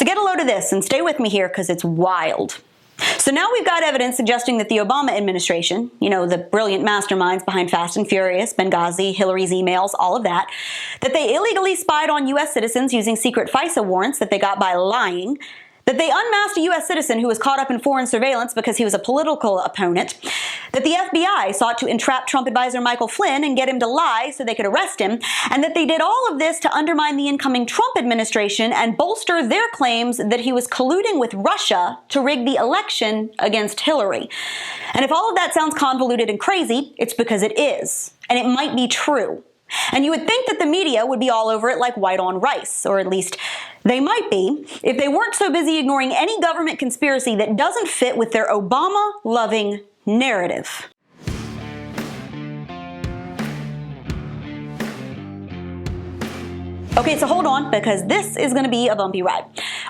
So get a load of this and stay with me here because it's wild. So now we've got evidence suggesting that the Obama administration, you know, the brilliant masterminds behind Fast and Furious, Benghazi, Hillary's emails, all of that, that they illegally spied on U.S. citizens using secret FISA warrants that they got by lying, that they unmasked a U.S. citizen who was caught up in foreign surveillance because he was a political opponent, that the FBI sought to entrap Trump advisor Michael Flynn and get him to lie so they could arrest him, and that they did all of this to undermine the incoming Trump administration and bolster their claims that he was colluding with Russia to rig the election against Hillary. And if all of that sounds convoluted and crazy, it's because it is, and it might be true. And you would think that the media would be all over it like white on rice, or at least they might be, if they weren't so busy ignoring any government conspiracy that doesn't fit with their Obama-loving narrative. Okay, so hold on, because this is going to be a bumpy ride.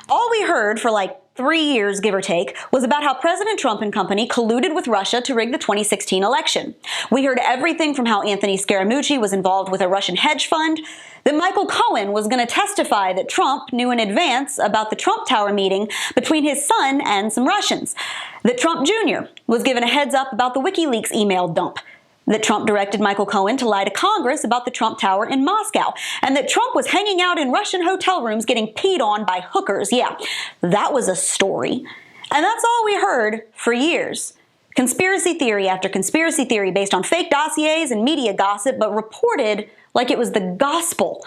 All we heard for like 3 years, give or take, was about how President Trump and company colluded with Russia to rig the 2016 election. We heard everything from how Anthony Scaramucci was involved with a Russian hedge fund, that Michael Cohen was going to testify that Trump knew in advance about the Trump Tower meeting between his son and some Russians, that Trump Jr. was given a heads up about the WikiLeaks email dump, that Trump directed Michael Cohen to lie to Congress about the Trump Tower in Moscow, and that Trump was hanging out in Russian hotel rooms getting peed on by hookers. Yeah, that was a story. And that's all we heard for years. Conspiracy theory after conspiracy theory based on fake dossiers and media gossip, but reported like it was the gospel.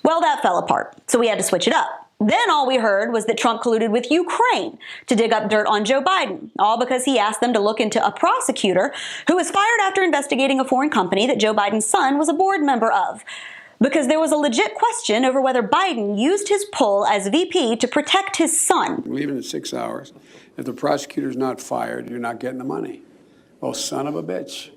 Well, that fell apart, so we had to switch it up. Then all we heard was that Trump colluded with Ukraine to dig up dirt on Joe Biden, all because he asked them to look into a prosecutor who was fired after investigating a foreign company that Joe Biden's son was a board member of. Because there was a legit question over whether Biden used his pull as VP to protect his son. Leaving in 6 hours. If the prosecutor's not fired, you're not getting the money. Oh, son of a bitch.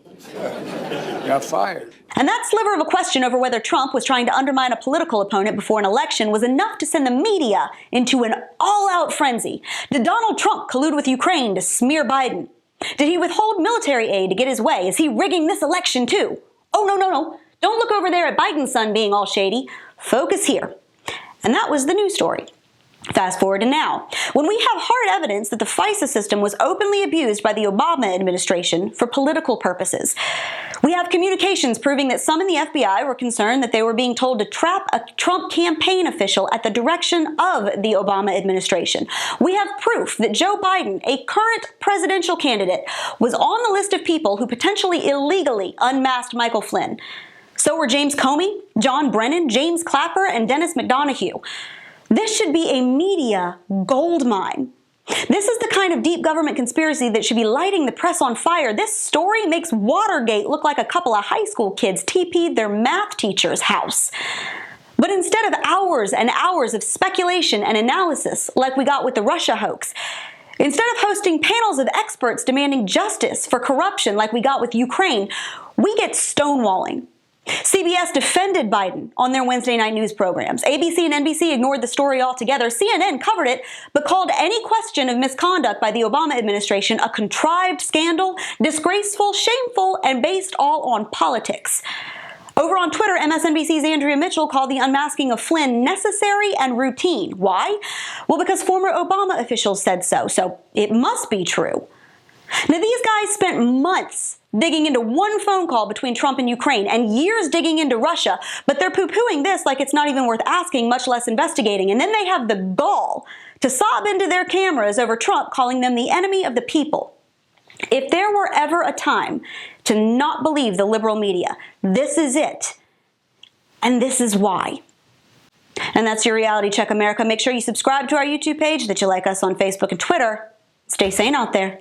Got fired. And that sliver of a question over whether Trump was trying to undermine a political opponent before an election was enough to send the media into an all-out frenzy. Did Donald Trump collude with Ukraine to smear Biden? Did he withhold military aid to get his way? Is he rigging this election too? Oh, no. Don't look over there at Biden's son being all shady. Focus here. And that was the news story. Fast forward to now, when we have hard evidence that the FISA system was openly abused by the Obama administration for political purposes. We have communications proving that some in the FBI were concerned that they were being told to trap a Trump campaign official at the direction of the Obama administration. We have proof that Joe Biden, a current presidential candidate, was on the list of people who potentially illegally unmasked Michael Flynn. So were James Comey, John Brennan, James Clapper, and Dennis McDonough. This should be a media goldmine. This is the kind of deep government conspiracy that should be lighting the press on fire. This story makes Watergate look like a couple of high school kids TP'd their math teacher's house. But instead of hours and hours of speculation and analysis like we got with the Russia hoax, instead of hosting panels of experts demanding justice for corruption like we got with Ukraine, we get stonewalling. CBS defended Biden on their Wednesday night news programs. ABC and NBC ignored the story altogether. CNN covered it, but called any question of misconduct by the Obama administration a contrived scandal, disgraceful, shameful, and based all on politics. Over on Twitter, MSNBC's Andrea Mitchell called the unmasking of Flynn necessary and routine. Why? Well, because former Obama officials said so, so it must be true. Now, these guys spent months digging into one phone call between Trump and Ukraine and years digging into Russia, but they're poo-pooing this like it's not even worth asking, much less investigating. And then they have the gall to sob into their cameras over Trump calling them the enemy of the people. If there were ever a time to not believe the liberal media, this is it. And this is why. And that's your Reality Check, America. Make sure you subscribe to our YouTube page, that you like us on Facebook and Twitter. Stay sane out there.